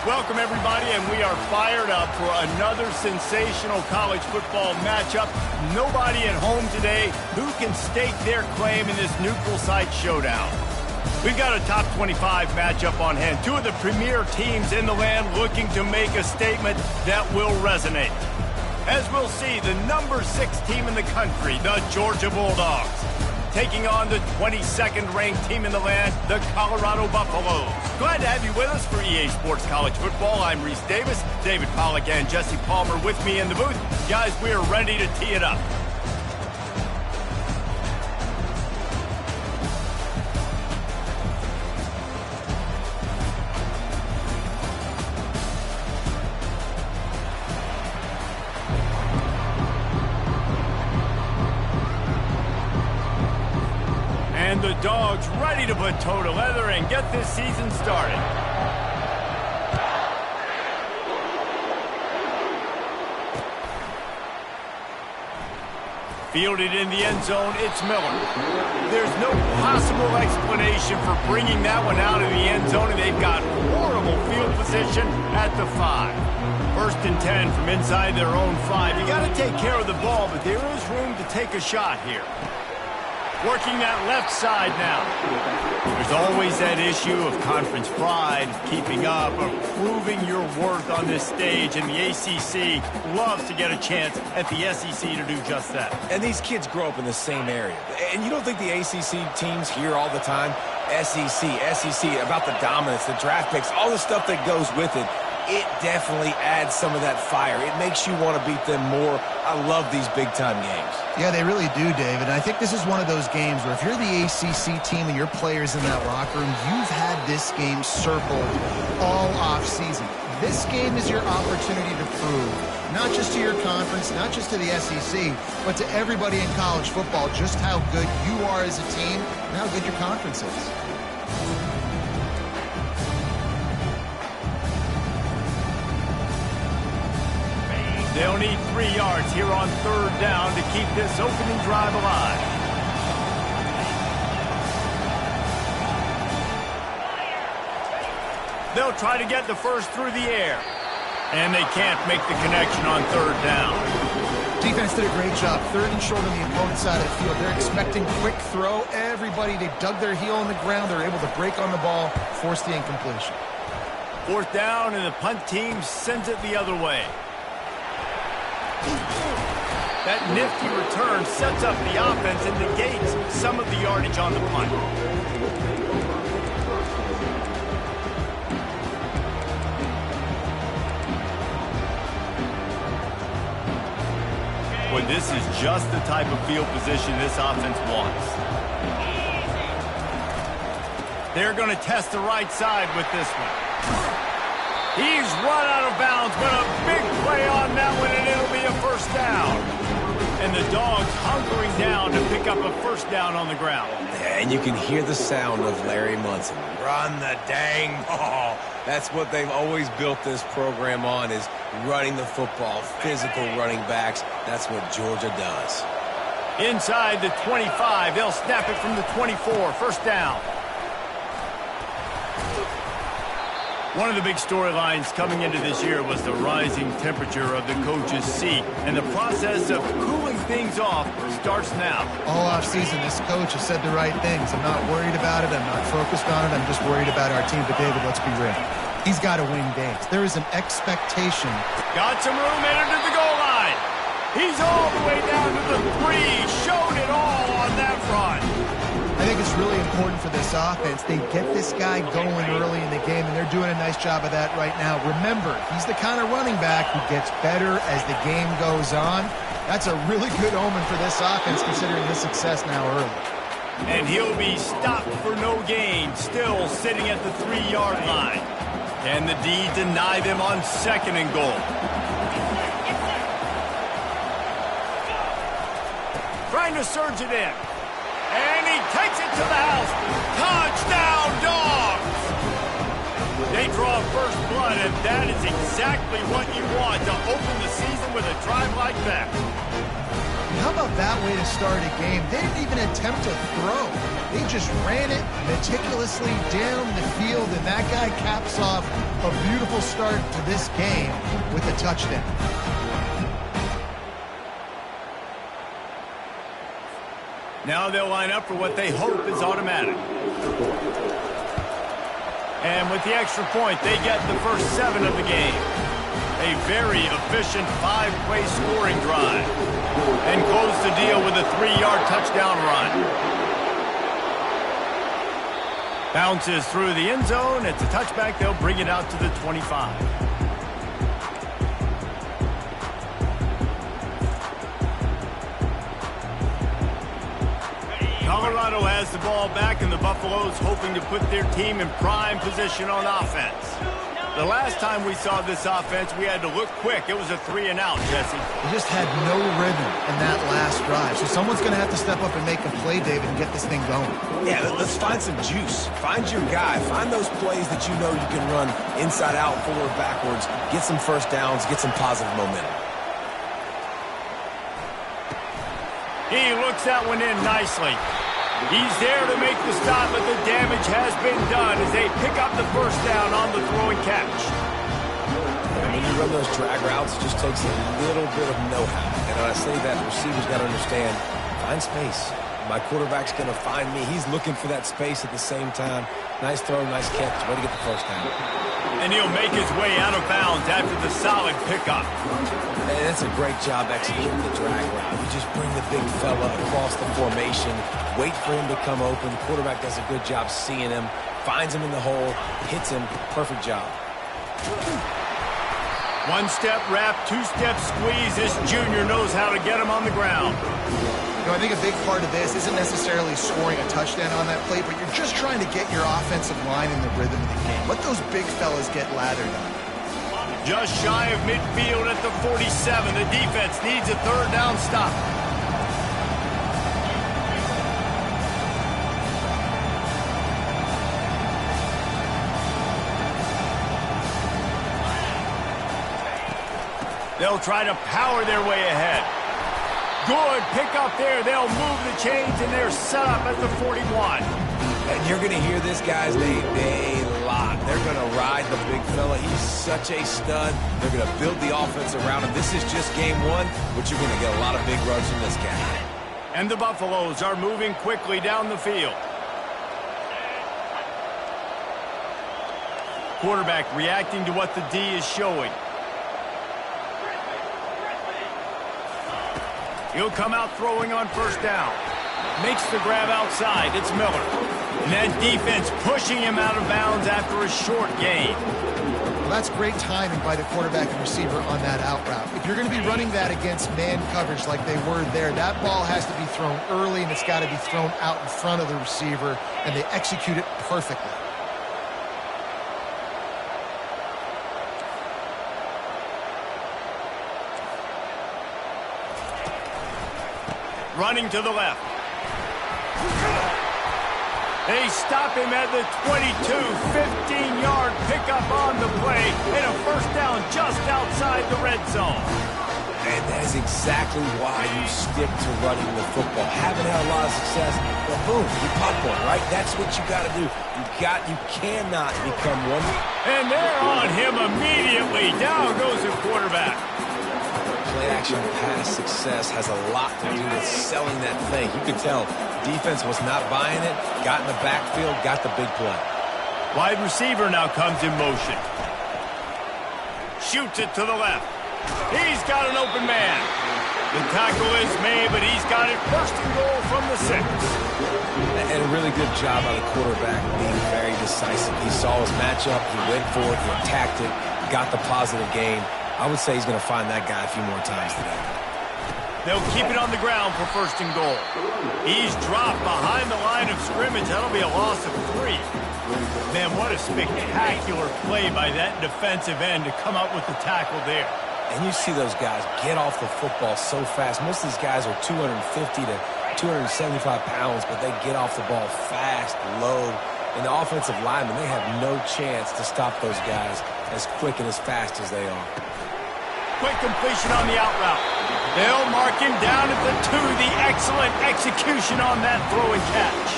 Welcome, everybody, and we are fired up for another sensational college football matchup. Nobody at home today who can stake their claim in this neutral site showdown. We've got a top 25 matchup on hand. Two of the premier teams in the land looking to make a statement that will resonate. As we'll see, the number 6 team in the country, the Georgia Bulldogs, taking on the 22nd ranked team in the land, the Colorado Buffaloes. Glad to have you with us for EA Sports College Football. I'm Reese Davis, David Pollack and Jesse Palmer with me in the booth. Guys, we are ready to tee it up. The Dogs ready to put toe to leather and get this season started. Fielded in the end zone, it's Miller. There's no possible explanation for bringing that one out of the end zone, and they've got horrible field position at the 5. First and 10 from inside their own 5. You got to take care of the ball, but there is room to take a shot here. Working that left side now. There's always that issue of conference pride, keeping up, of proving your worth on this stage, and the ACC loves to get a chance at the SEC to do just that. And these kids grow up in the same area. And you don't think the ACC teams hear all the time, SEC, about the dominance, the draft picks, all the stuff that goes with it. It definitely adds some of that fire. It makes you want to beat them more. I love these big-time games. Yeah, they really do, David. I think this is one of those games where if you're the ACC team and your players in that locker room, you've had this game circled all off-season. This game is your opportunity to prove, not just to your conference, not just to the SEC, but to everybody in college football, just how good you are as a team and how good your conference is. They'll need 3 yards here on 3rd down to keep this opening drive alive. They'll try to get the first through the air. And they can't make the connection on 3rd down. Defense did a great job. 3rd and short on the opponent's side of the field. They're expecting quick throw. Everybody, they dug their heel on the ground. They're able to break on the ball, force the incompletion. 4th down, and the punt team sends it the other way. That nifty return sets up the offense and negates some of the yardage on the punt. Boy, this is just the type of field position this offense wants. They're going to test the right side with this one. He's run out of bounds, but a big play on that one, and it'll be a 1st down. And the Dogs hunkering down to pick up a 1st down on the ground. And you can hear the sound of Larry Munson. Run the dang ball. That's what they've always built this program on, is running the football, physical running backs. That's what Georgia does. Inside the 25, they'll snap it from the 24, 1st down. One of the big storylines coming into this year was the rising temperature of the coach's seat, and the process of cooling things off starts now. All offseason, this coach has said the right things. I'm not worried about it. I'm not focused on it. I'm just worried about our team. But, David, let's be real. He's got to win games. There is an expectation. Got some room, entered the goal line. He's all the way down to the 3. Showed it all on that front. I think it's really important for this offense. They get this guy going early in the game, and they're doing a nice job of that right now. Remember, he's the kind of running back who gets better as the game goes on. That's a really good omen for this offense, considering his success now early. And he'll be stopped for no gain, still sitting at the 3-yard line. Can the D deny them on 2nd and goal? Trying to surge it in. And he takes it to the house. Touchdown, Dogs! They draw first blood, and that is exactly what you want to open the season with a drive like that. How about that way to start a game? They didn't even attempt to throw. They just ran it meticulously down the field, and that guy caps off a beautiful start to this game with a touchdown. Now they'll line up for what they hope is automatic. And with the extra point, they get the first 7 of the game. A very efficient 5-play scoring drive. And close the deal with a 3-yard touchdown run. Bounces through the end zone. It's a touchback. They'll bring it out to the 25. Colorado has the ball back, and the Buffaloes hoping to put their team in prime position on offense. The last time we saw this offense, we had to look quick. It was a 3-and-out, Jesse. They just had no rhythm in that last drive. So someone's going to have to step up and make a play, David, and get this thing going. Yeah, let's find some juice. Find your guy. Find those plays that you know you can run inside out, forward, backwards. Get some first downs. Get some positive momentum. He looks that one in nicely. He's there to make the stop, but the damage has been done as they pick up the first down on the throw and catch. And when you run those drag routes, it just takes a little bit of know-how. And when I say that, the receiver's got to understand, find space. My quarterback's going to find me. He's looking for that space at the same time. Nice throw, nice catch. Way to get the first down. And he'll make his way out of bounds after the solid pickup. And that's a great job executing the drag route. You just bring the big fella across the formation, wait for him to come open. The quarterback does a good job seeing him, finds him in the hole, hits him. Perfect job. One-step wrap, two-step squeeze. This junior knows how to get him on the ground. You know, I think a big part of this isn't necessarily scoring a touchdown on that play, but you're just trying to get your offensive line in the rhythm of the game. Let those big fellas get lathered up. Just shy of midfield at the 47. The defense needs a third down stop. They'll try to power their way ahead. Good pick up there. They'll move the chains, and they're set up at the 41. And you're going to hear this guy's name a lot. They're going to ride the big fella. He's such a stud. They're going to build the offense around him. This is just game one, but you're going to get a lot of big runs from this guy. And the Buffaloes are moving quickly down the field. Quarterback reacting to what the D is showing. He'll come out throwing on first down. Makes the grab outside. It's Miller. And that defense pushing him out of bounds after a short gain. Well, that's great timing by the quarterback and receiver on that out route. If you're going to be running that against man coverage like they were there, that ball has to be thrown early, and it's got to be thrown out in front of the receiver, and they execute it perfectly. Running to the left. They stop him at the 22, 15-yard pickup on the play, and a first down just outside the red zone. And that is exactly why you stick to running the football. Haven't had a lot of success, well, boom, you pop one, right? That's what you got to do. You cannot become one. And they're on him immediately. Down goes the quarterback. Play-action pass success has a lot to do with selling that thing. You could tell defense was not buying it, got in the backfield, got the big play. Wide receiver now comes in motion. Shoots it to the left. He's got an open man. The tackle is made, but he's got it first and goal from the 6. And a really good job by the quarterback being very decisive. He saw his matchup, he went for it, he attacked it, got the positive gain. I would say he's going to find that guy a few more times today. They'll keep it on the ground for first and goal. He's dropped behind the line of scrimmage. That'll be a loss of 3. Man, what a spectacular play by that defensive end to come up with the tackle there. And you see those guys get off the football so fast. Most of these guys are 250 to 275 pounds, but they get off the ball fast, low. And the offensive linemen, they have no chance to stop those guys as quick and as fast as they are. Quick completion on the out route. They'll mark him down at the 2. The excellent execution on that throw and catch.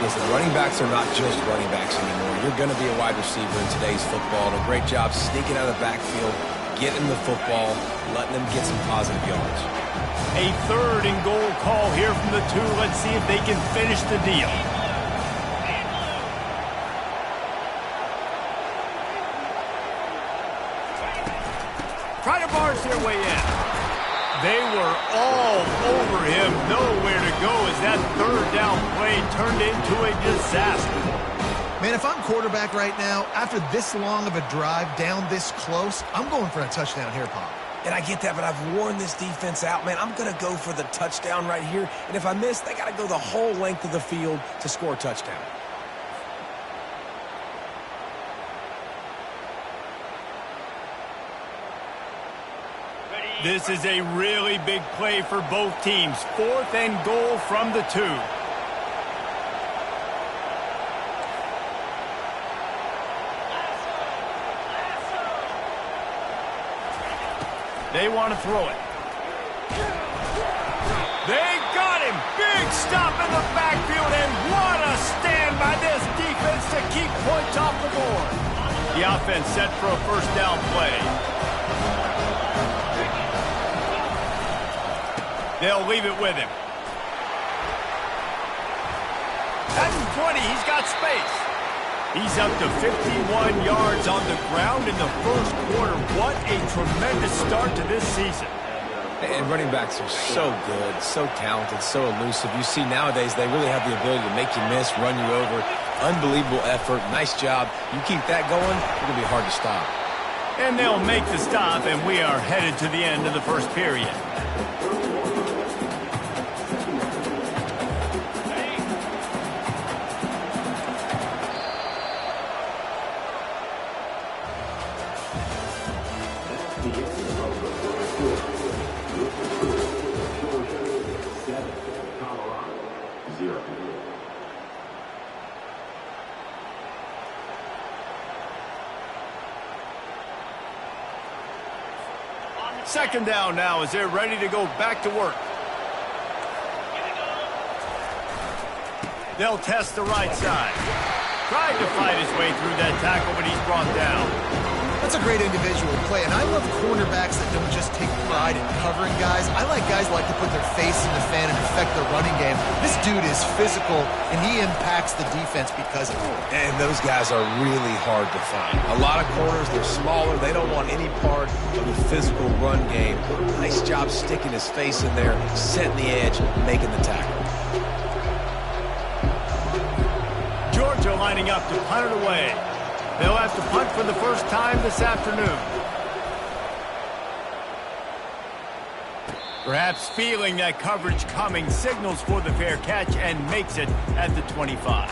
Listen, running backs are not just running backs anymore. You're going to be a wide receiver in today's football. And a great job sneaking out of the backfield, getting the football, letting them get some positive yards. A 3rd and goal call here from the 2. Let's see if they can finish the deal. Try to barge their way in. They were all over him. Nowhere to go as that 3rd down play turned into a disaster. Man, if I'm quarterback right now, after this long of a drive down this close, I'm going for a touchdown here, Pop. And I get that, but I've worn this defense out, man. I'm going to go for the touchdown right here. And if I miss, they got to go the whole length of the field to score a touchdown. This is a really big play for both teams. 4th and goal from the 2. They want to throw it. They got him. Big stop in the backfield, and what a stand by this defense to keep points off the board. The offense set for a 1st down play. They'll leave it with him. At the 20, he's got space. He's up to 51 yards on the ground in the 1st quarter. What a tremendous start to this season. And running backs are so good, so talented, so elusive. You see nowadays they really have the ability to make you miss, run you over. Unbelievable effort. Nice job. You keep that going, it's going to be hard to stop. And they'll make the stop, and we are headed to the end of the 1st period. Second down now as they're ready to go back to work. They'll test the right side. Tried to fight his way through that tackle, but he's brought down. That's a great individual play, and I love cornerbacks that don't just take pride in covering guys. I like guys who like to put their face in the fan and affect the running game. This dude is physical, and he impacts the defense because of it. And those guys are really hard to find. A lot of corners, they're smaller. They don't want any part of the physical run game. Nice job sticking his face in there, setting the edge, making the tackle. Georgia lining up to punt it away. They'll have to punt for the 1st time this afternoon. Perhaps feeling that coverage coming, signals for the fair catch and makes it at the 25.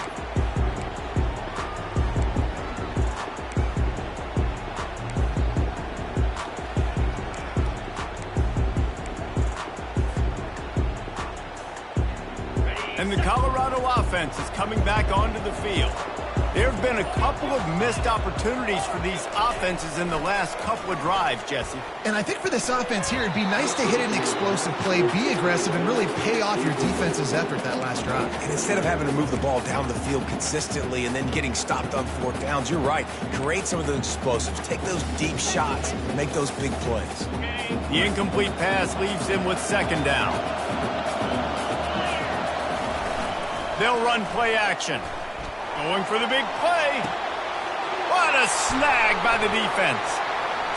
And the Colorado offense is coming back onto the field. There have been a couple of missed opportunities for these offenses in the last couple of drives, Jesse. And I think for this offense here, it'd be nice to hit an explosive play, be aggressive, and really pay off your defense's effort that last drive. And instead of having to move the ball down the field consistently and then getting stopped on 4th downs, you're right. Create some of those explosives. Take those deep shots. Make those big plays. The incomplete pass leaves him with 2nd down. They'll run play action. Going for the big play. What a snag by the defense.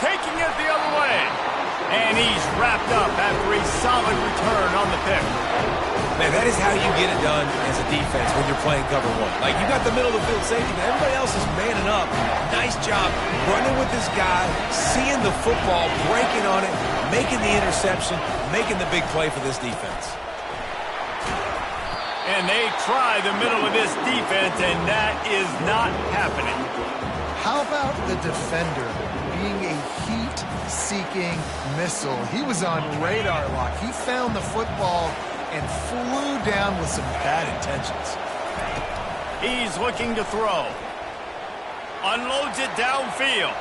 Taking it the other way. And he's wrapped up after a solid return on the pick. Man, that is how you get it done as a defense when you're playing cover 1. Like, you got the middle of the field safety, but everybody else is manning up. Nice job running with this guy, seeing the football, breaking on it, making the interception, making the big play for this defense. And they try the middle of this defense, and that is not happening. How about the defender being a heat-seeking missile? He was on radar lock. He found the football and flew down with some bad intentions. He's looking to throw. Unloads it downfield.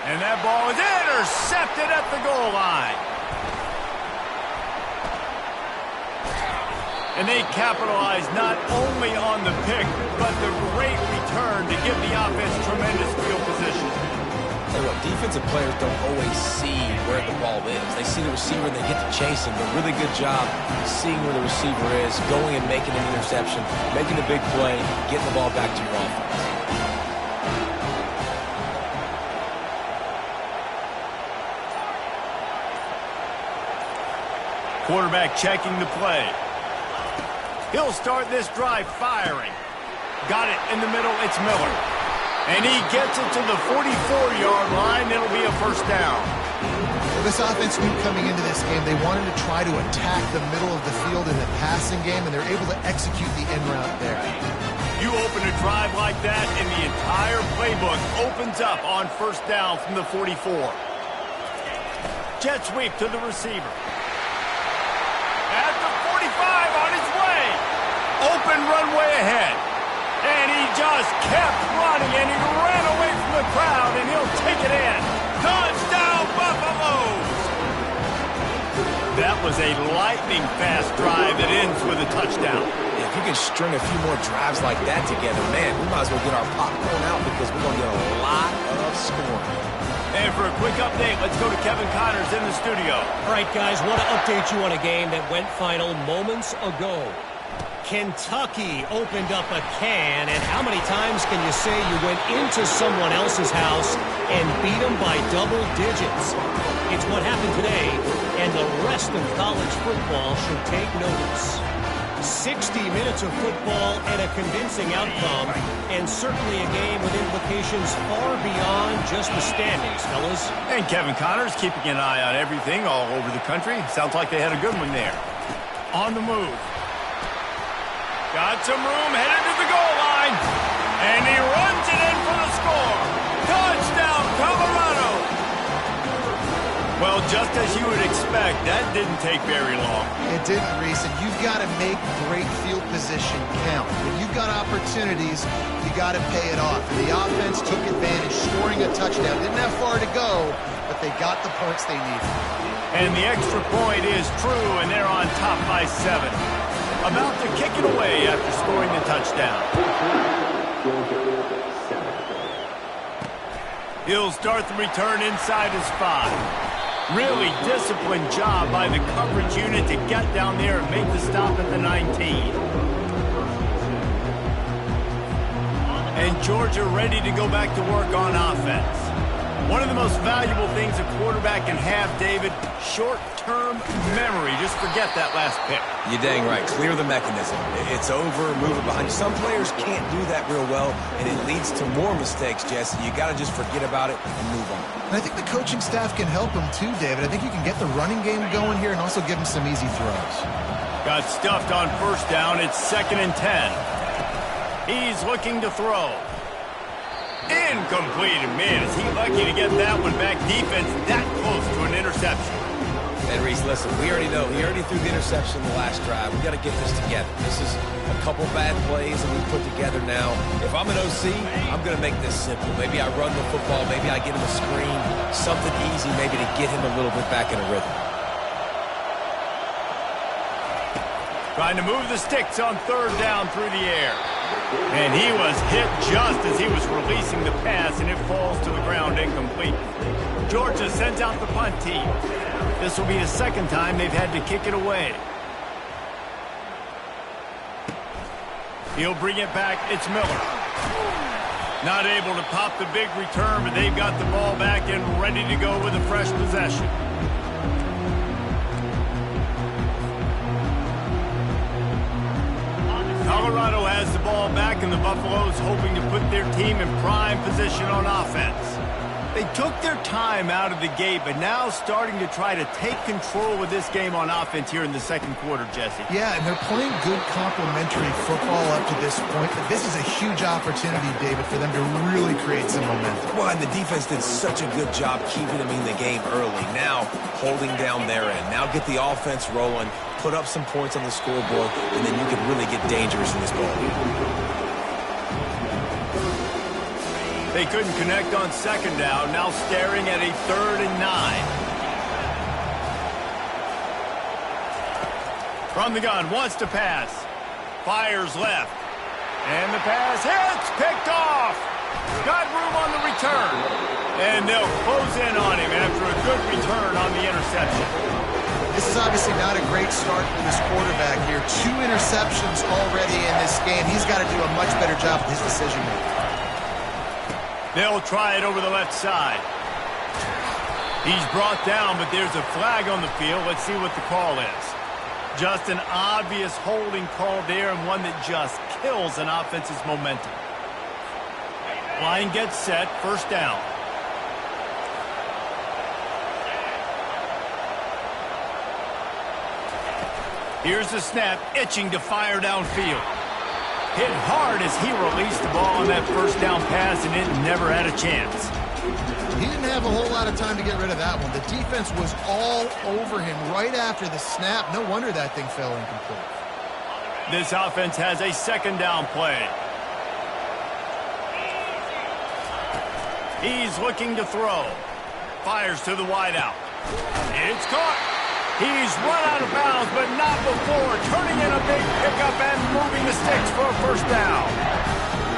And that ball is intercepted at the goal line. And they capitalize not only on the pick, but the great return to give the offense tremendous field position. Hey, look, defensive players don't always see where the ball is. They see the receiver and they get to chase him. But really good job seeing where the receiver is, going and making an interception, making a big play, getting the ball back to your offense. Quarterback checking the play. He'll start this drive firing. Got it in the middle. It's Miller. And he gets it to the 44-yard line. It'll be a first down. Well, this offense knew coming into this game they wanted to try to attack the middle of the field in the passing game, and they're able to execute the end route there. You open a drive like that, and the entire playbook opens up on first down from the 44. Jet sweep to the receiver. At the 45 on his way. Open runway ahead. And he just kept running, and he ran away from the crowd, and he'll take it in. Touchdown, Buffaloes! That was a lightning-fast drive that ends with a touchdown. If you can string a few more drives like that together, man, we might as well get our popcorn out because we're going to get a lot of scoring. And for a quick update, let's go to Kevin Connors in the studio. All right, guys, want to update you on a game that went final moments ago. Kentucky opened up a can, and how many times can you say you went into someone else's house and beat them by double digits? It's what happened today, and the rest of college football should take notice. 60 minutes of football and a convincing outcome, and certainly a game with implications far beyond just the standings, fellas. And Kevin Connors keeping an eye on everything all over the country. Sounds like they had a good one there. On the move. Got some room, headed to the goal line. And he runs it in for the score. Touchdown, Colorado. Well, just as you would expect, that didn't take very long. It didn't, Reese, and you've got to make great field position count. When you've got opportunities, you got to pay it off. And the offense took advantage, scoring a touchdown. Didn't have far to go, but they got the points they needed. And the extra point is true, and they're on top by 7. About to kick it away after scoring the touchdown. He'll start the return inside his 5. Really disciplined job by the coverage unit to get down there and make the stop at the 19. And Georgia ready to go back to work on offense. One of the most valuable things a quarterback can have, David, short-term memory. Just forget that last pick. You're dang right. Clear the mechanism. It's over, move it behind you. Some players can't do that real well, and it leads to more mistakes, Jesse. You got to just forget about it and move on. And I think the coaching staff can help him too, David. I think you can get the running game going here and also give him some easy throws. Got stuffed on first down. It's 2nd and 10. He's looking to throw. Incomplete. Man, is he lucky to get that one back. Defense that close to an interception. And Reese, listen, we already know. He already threw the interception the last drive. We got to get this together. This is a couple bad plays that we put together now. If I'm an OC, I'm going to make this simple. Maybe I run the football. Maybe I get him a screen. Something easy maybe to get him a little bit back in a rhythm. Trying to move the sticks on 3rd down through the air. And he was hit just as he was releasing the pass, and it falls to the ground incomplete. Georgia sends out the punt team. This will be the 2nd time they've had to kick it away. He'll bring it back. It's Miller. Not able to pop the big return, but they've got the ball back and ready to go with a fresh possession. Colorado has the ball back, and the Buffaloes hoping to put their team in prime position on offense. They took their time out of the gate, but now starting to try to take control of this game on offense here in the 2nd quarter, Jesse. Yeah, and they're playing good complementary football up to this point, but this is a huge opportunity, David, for them to really create some momentum. Well, and the defense did such a good job keeping them in the game early. Now holding down their end. Now get the offense rolling, put up some points on the scoreboard, and then you can really get dangerous in this ball. They couldn't connect on second down, now staring at a 3rd and 9. From the gun, wants to pass. Fires left. And the pass hits, picked off. Got room on the return. And they'll close in on him after a good return on the interception. This is obviously not a great start for this quarterback here. 2 interceptions already in this game. He's got to do a much better job with his decision-making. They'll try it over the left side. He's brought down, but there's a flag on the field. Let's see what the call is. Just an obvious holding call there, and one that just kills an offense's momentum. Line gets set, first down. Here's the snap, itching to fire downfield. Hit hard as he released the ball on that first down pass, and it never had a chance. He didn't have a whole lot of time to get rid of that one. The defense was all over him right after the snap. No wonder that thing fell incomplete. This offense has a second down play. He's looking to throw. Fires to the wideout. It's caught. He's run out of bounds, but not before turning in a big pickup and moving the sticks for a first down.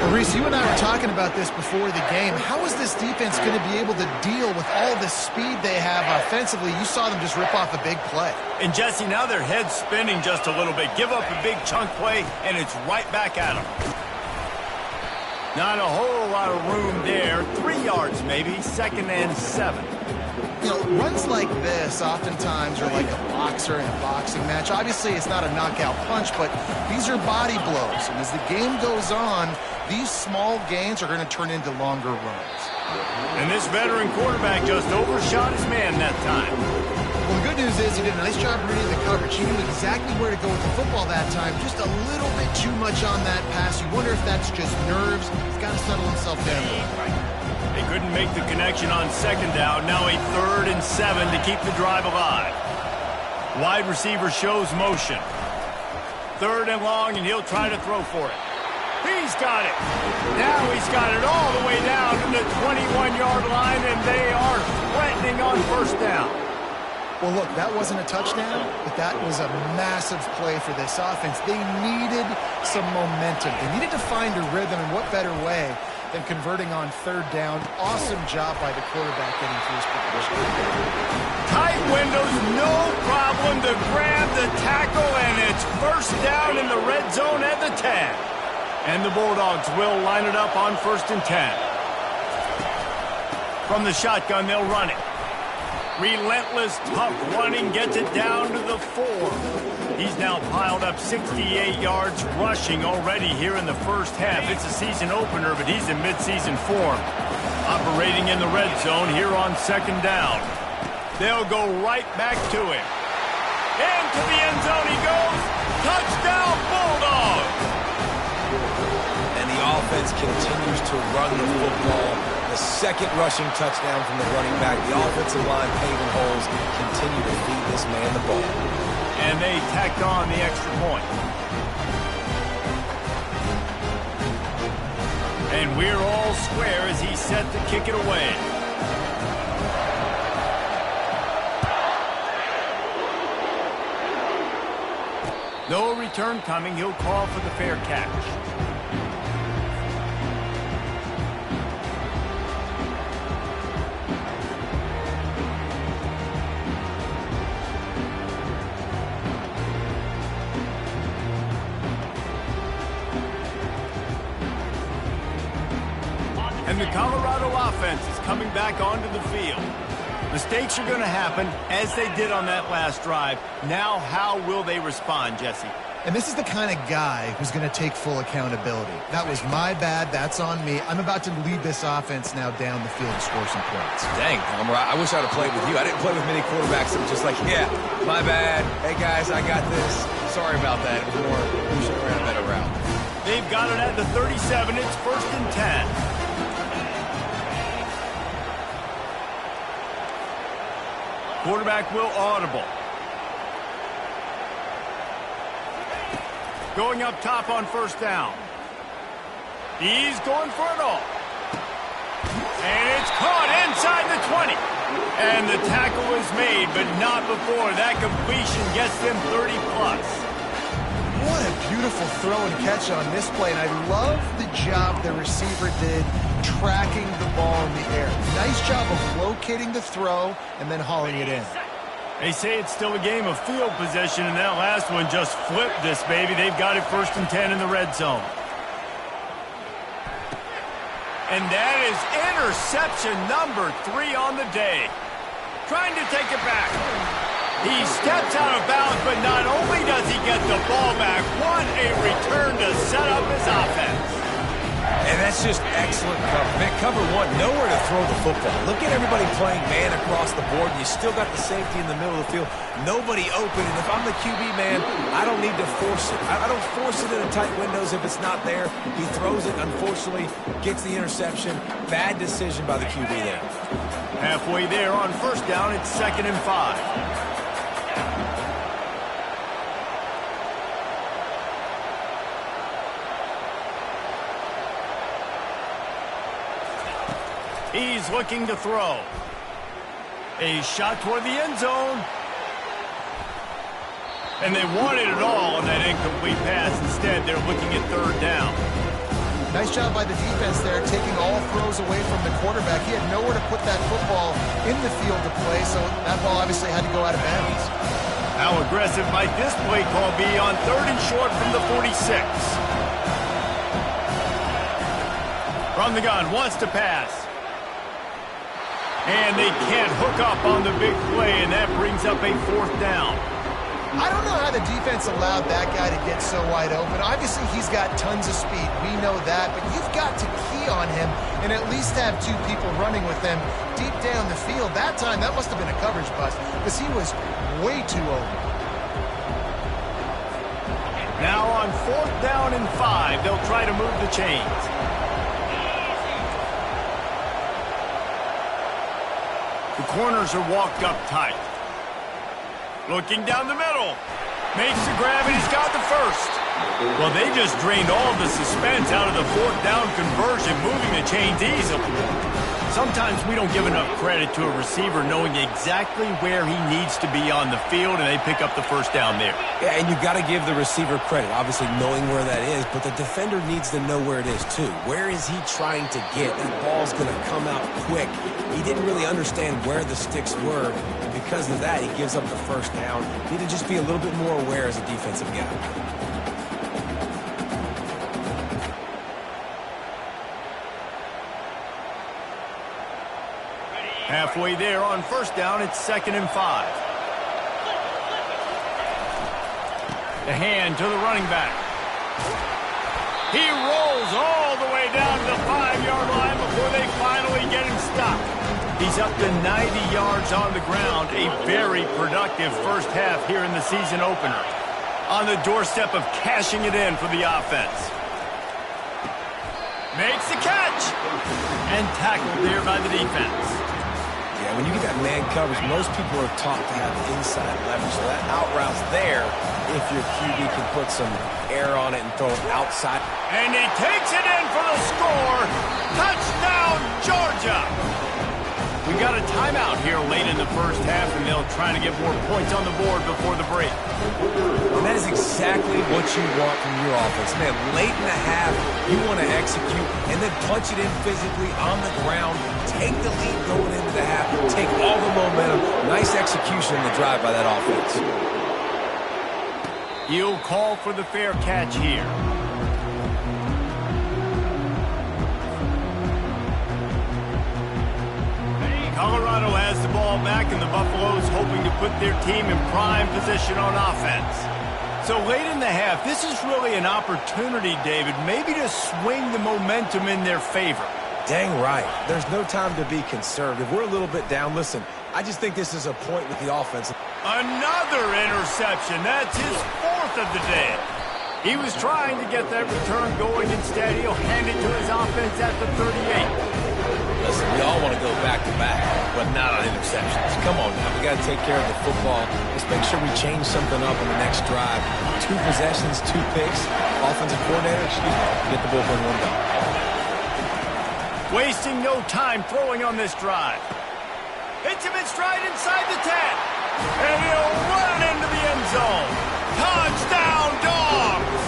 Well, Reese, you and I were talking about this before the game. How is this defense going to be able to deal with all the speed they have offensively? You saw them just rip off a big play. And, Jesse, now their head's spinning just a little bit. Give up a big chunk play, and it's right back at them. Not a whole lot of room there. 3 yards maybe, 2nd and 7. You know, runs like this oftentimes are like a boxer in a boxing match. Obviously, it's not a knockout punch, but these are body blows. And as the game goes on, these small gains are going to turn into longer runs. And this veteran quarterback just overshot his man that time. Well, the good news is he did a nice job reading the coverage. He knew exactly where to go with the football that time. Just a little bit too much on that pass. You wonder if that's just nerves. He's got to settle himself down. They couldn't make the connection on second down. Now a 3rd and 7 to keep the drive alive. Wide receiver shows motion. 3rd and long, and he'll try to throw for it. He's got it. Now he's got it all the way down to the 21-yard line, and they are threatening on first down. Well, look, that wasn't a touchdown, but that was a massive play for this offense. They needed some momentum. They needed to find a rhythm, and what better way than converting on 3rd down. Awesome job by the quarterback getting to his position. Tight windows, no problem to grab the tackle, and it's first down in the red zone at the 10. And the Bulldogs will line it up on 1st and 10. From the shotgun, they'll run it. Relentless, tough running, gets it down to the 4. He's now piled up 68 yards rushing already here in the first half. It's a season opener, but he's in midseason form. Operating in the red zone here on 2nd down. They'll go right back to him. Into the end zone he goes. Touchdown, Bulldogs! And the offense continues to run the football. The 2nd rushing touchdown from the running back. The offensive line paving holes continue to feed this man the ball. And they tacked on the extra point. And we're all square as he's set to kick it away. No return coming. He'll call for the fair catch. And the Colorado offense is coming back onto the field. Mistakes are going to happen, as they did on that last drive. Now, how will they respond, Jesse? And this is the kind of guy who's going to take full accountability. That was my bad. That's on me. I'm about to lead this offense now down the field and score some points. Dang, Palmer, I wish I'd have played with you. I didn't play with many quarterbacks that were just like, yeah, my bad. Hey, guys, I got this. Sorry about that. It was more, we should have ran a better route. They've got it at the 37. It's 1st and 10. Quarterback will audible. Going up top on 1st down. He's going for it all. 20. And the tackle was made, but not before that completion gets them 30+. What a beautiful throw and catch on this play, and I love the job the receiver did tracking the ball in the air. Nice job of locating the throw and then hauling it in. They say it's still a game of field position, and that last one just flipped this baby. They've got it 1st and 10 in the red zone. And that is interception number 3 on the day. Trying to take it back. He steps out of bounds, but not only does he get the ball back, what a return to set up his offense. And that's just excellent cover. Man, cover 1, nowhere to throw the football. Look at everybody playing man across the board. You still got the safety in the middle of the field. Nobody open. And if I'm the QB, man, I don't need to force it. I don't force it in the tight windows if it's not there. He throws it, unfortunately, gets the interception. Bad decision by the QB there. Halfway there on 1st down, it's 2nd and 5. He's looking to throw. A shot toward the end zone. And they wanted it all on that incomplete pass. Instead, they're looking at 3rd down. Nice job by the defense there, taking all throws away from the quarterback. He had nowhere to put that football in the field to play, so that ball obviously had to go out of bounds. How aggressive might this play call be on 3rd and short from the 46? From the gun, wants to pass. And they can't hook up on the big play, and that brings up a 4th down. I don't know how the defense allowed that guy to get so wide open. Obviously, he's got tons of speed. We know that, but you've got to key on him and at least have 2 people running with him deep down the field. That time, that must have been a coverage bust because he was way too open. Now on 4th down and 5, they'll try to move the chains. The corners are walked up tight. Looking down the middle. Makes the grab, and he's got the 1st. Well, they just drained all the suspense out of the 4th down conversion, moving the chains easily. Sometimes we don't give enough credit to a receiver knowing exactly where he needs to be on the field, and they pick up the 1st down there. Yeah, and you got to give the receiver credit, obviously knowing where that is, but the defender needs to know where it is too. Where is he trying to get? That ball's going to come out quick. He didn't really understand where the sticks were, and because of that, he gives up the 1st down. Need to just be a little bit more aware as a defensive guy. Halfway there on 1st down, it's 2nd and 5. The hand to the running back. He rolls all the way down to the 5-yard line before they finally get him stopped. He's up to 90 yards on the ground. A very productive 1st half here in the season opener. On the doorstep of cashing it in for the offense. Makes the catch. And tackled there by the defense. Yeah, when you get that man coverage, most people are taught to have inside leverage. So that out route's there if your QB can put some air on it and throw it outside. And he takes it in for the score. Touchdown, Georgia. We got a timeout here late in the 1st half, and they'll try to get more points on the board before the break. And that is exactly what you want from your offense. Man, late in the half, you want to execute and then punch it in physically on the ground. Take the lead going into the half. Take all the momentum. Nice execution in the drive by that offense. He'll call for the fair catch here. Colorado has the ball back, and the Buffaloes hoping to put their team in prime position on offense. So late in the half, this is really an opportunity, David, maybe to swing the momentum in their favor. Dang right. There's no time to be conservative. We're a little bit down. Listen, I just think this is a point with the offense. Another interception. That's his 4th of the day. He was trying to get that return going. Instead, he'll hand it to his offense at the 38. Listen, we all want to go back-to-back, but not on interceptions. Come on now. We got to take care of the football. Let's make sure we change something up on the next drive. 2 possessions, 2 picks. Offensive coordinator, get the bullpen 1 down. Wasting no time throwing on this drive. Hits him in stride inside the 10. And he'll run it into the end zone. Touchdown, Dogs!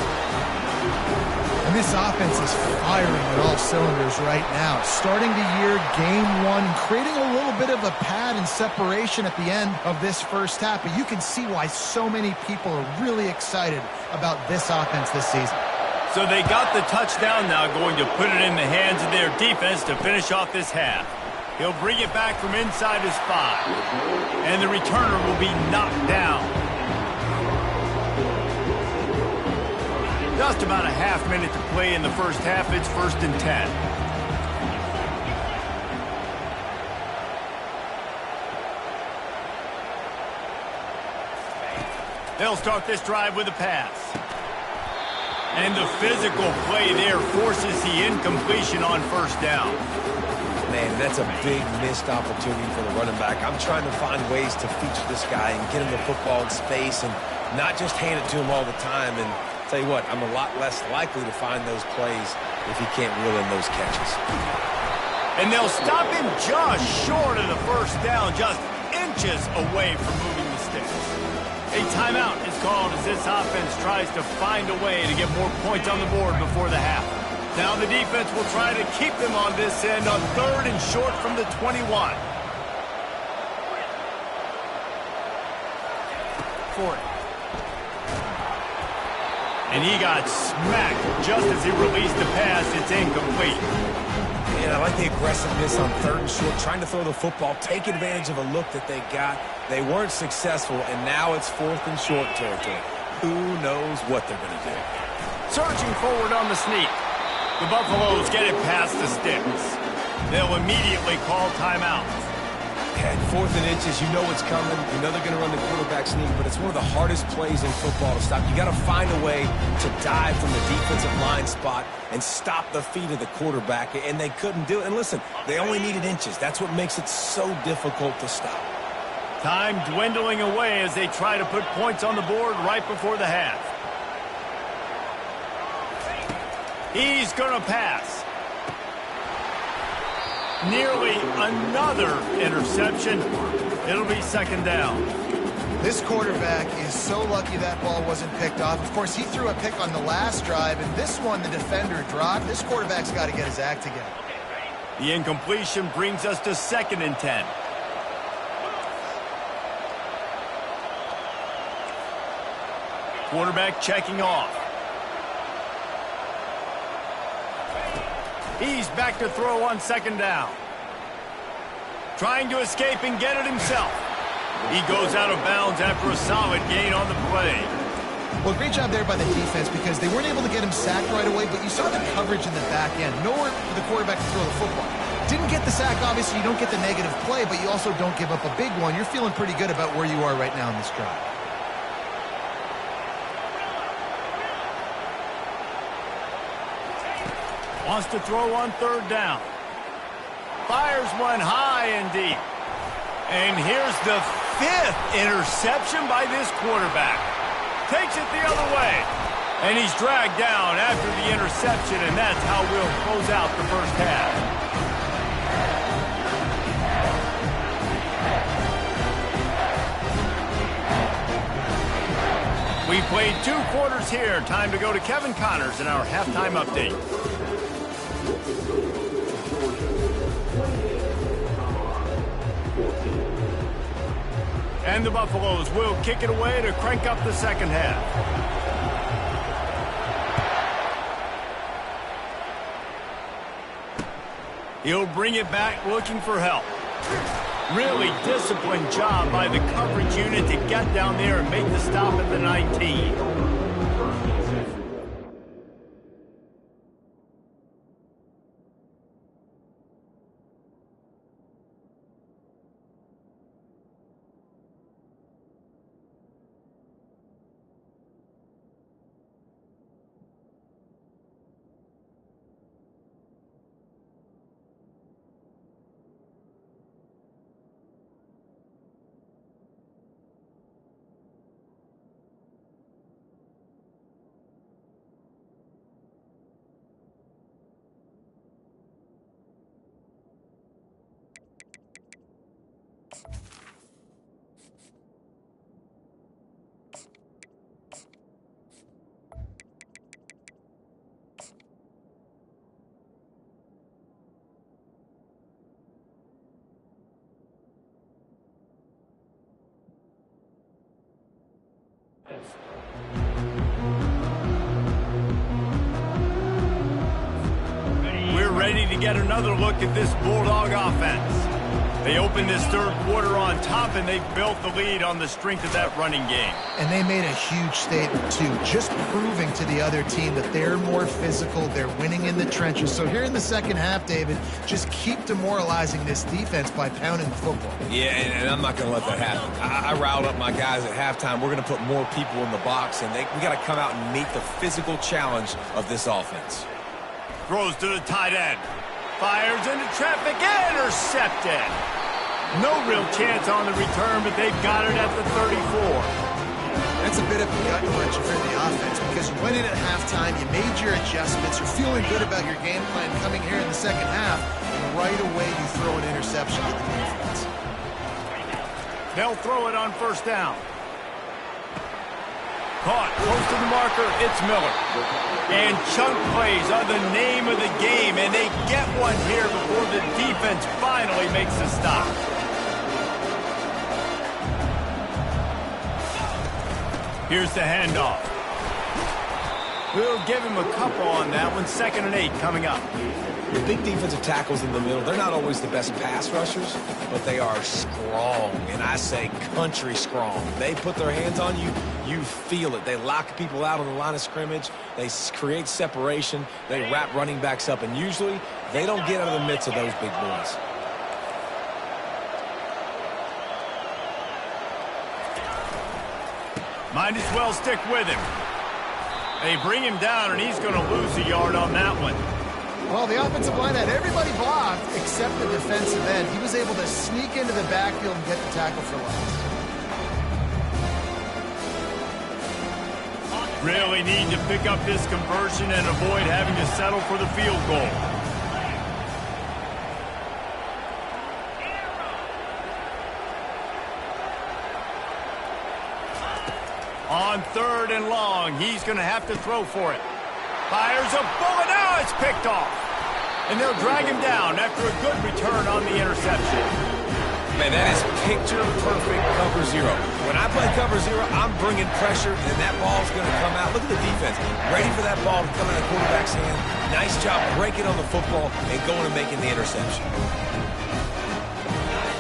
And this offense is firing at all cylinders right now. Starting the year, game one, creating a little bit of a pad and separation at the end of this first half. But you can see why so many people are really excited about this offense this season. So they got the touchdown, now going to put it in the hands of their defense to finish off this half. He'll bring it back from inside his 5. And the returner will be knocked down. Just about a half minute to play in the first half. It's 1st and 10. They'll start this drive with a pass. And the physical play there forces the incompletion on 1st down. Man, that's a big missed opportunity for the running back. I'm trying to find ways to feature this guy and get him the football in space and not just hand it to him all the time. And tell you what, I'm a lot less likely to find those plays if he can't reel in those catches. And they'll stop him just short of the 1st down, just inches away from moving the sticks. A timeout is called as this offense tries to find a way to get more points on the board before the half. Now the defense will try to keep them on this end on 3rd and short from the 21. 40. And he got smacked just as he released the pass. It's incomplete. And I like the aggressiveness on 3rd and short, trying to throw the football, take advantage of a look that they got. They weren't successful, and now it's 4th and short territory. Who knows what they're going to do? Surging forward on the sneak. The Buffaloes get it past the sticks. They'll immediately call timeout. At 4th and inches, you know it's coming. You know they're going to run the quarterback sneak, but it's one of the hardest plays in football to stop. You got to find a way to dive from the defensive line spot and stop the feet of the quarterback, and they couldn't do it. And listen, they only needed inches. That's what makes it so difficult to stop. Time dwindling away as they try to put points on the board right before the half. He's going to pass. Nearly another interception. It'll be 2nd down. This quarterback is so lucky that ball wasn't picked off. Of course, he threw a pick on the last drive, and this one the defender dropped. This quarterback's got to get his act together. The incompletion brings us to 2nd and 10. Quarterback checking off. He's back to throw on 2nd down. Trying to escape and get it himself. He goes out of bounds after a solid gain on the play. Well, great job there by the defense because they weren't able to get him sacked right away, but you saw the coverage in the back end. Nowhere for the quarterback to throw the football. Didn't get the sack, obviously. You don't get the negative play, but you also don't give up a big one. You're feeling pretty good about where you are right now in this drive. Wants to throw on 3rd down. Fires one high and deep. And here's the 5th interception by this quarterback. Takes it the other way. And he's dragged down after the interception, and that's how we'll close out the first half. We played 2 quarters here. Time to go to Kevin Connors in our halftime update. And the Buffaloes will kick it away to crank up the 2nd half. He'll bring it back looking for help. Really disciplined job by the coverage unit to get down there and make the stop at the 19. get another look at this Bulldog offense. They opened this third quarter on top, and they built the lead on the strength of that running game. And they made a huge statement, too, just proving to the other team that they're more physical, they're winning in the trenches. So here in the second half, David, just keep demoralizing this defense by pounding the football. Yeah, and I'm not going to let that happen. I riled up my guys at halftime. We're going to put more people in the box, and we got to come out and meet the physical challenge of this offense. Throws to the tight end. Fires into traffic, intercepted. No real chance on the return, but they've got it at the 34. That's a bit of a gut punch for the offense because you went in at halftime, you made your adjustments, you're feeling good about your game plan coming here in the second half, and right away you throw an interception to the defense. They'll throw it on first down. Caught, close to the marker, it's Miller. And chunk plays are the name of the game, and they get one here before the defense finally makes a stop. Here's the handoff. We'll give him a couple on that one. 2nd and 8 coming up. The big defensive tackles in the middle, they're not always the best pass rushers, but they are strong, and I say country strong. They put their hands on you, you feel it. They lock people out on the line of scrimmage. They create separation. They wrap running backs up, and usually they don't get out of the midst of those big boys. Might as well stick with him. They bring him down, and he's going to lose a yard on that one. Well, the offensive line had everybody blocked except the defensive end. He was able to sneak into the backfield and get the tackle for loss. Really need to pick up this conversion and avoid having to settle for the field goal. On 3rd and long, he's going to have to throw for it. Fires a bullet. Now it's picked off. And they'll drag him down after a good return on the interception. Man, that is picture-perfect cover zero. When I play cover zero, I'm bringing pressure, and that ball's going to come out. Look at the defense. Ready for that ball to come in the quarterback's hand. Nice job breaking on the football and going and making the interception.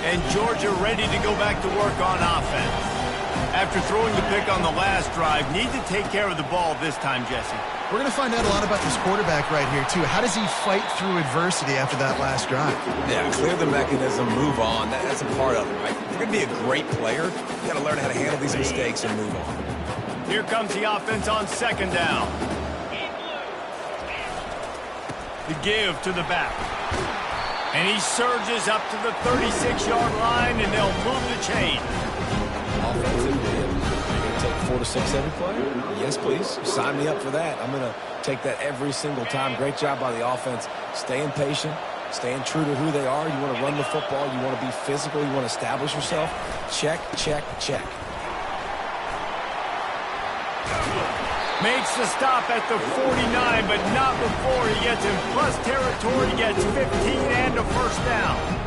And Georgia ready to go back to work on offense. After throwing the pick on the last drive, need to take care of the ball this time, Jesse. We're going to find out a lot about this quarterback right here, too. How does he fight through adversity after that last drive? Yeah, clear the mechanism, move on. That's a part of it, right? If you're going to be a great player, you got to learn how to handle these mistakes and move on. Here comes the offense on 2nd down. The give to the back. And he surges up to the 36-yard line, and they'll move the chain. Offensively, you're going to take 4 to 6 every play? Yes, please. Sign me up for that. I'm going to take that every single time. Great job by the offense. Staying patient, staying true to who they are. You want to run the football. You want to be physical. You want to establish yourself. Check, check, check. Makes the stop at the 49, but not before he gets in plus territory. He gets 15 and a first down.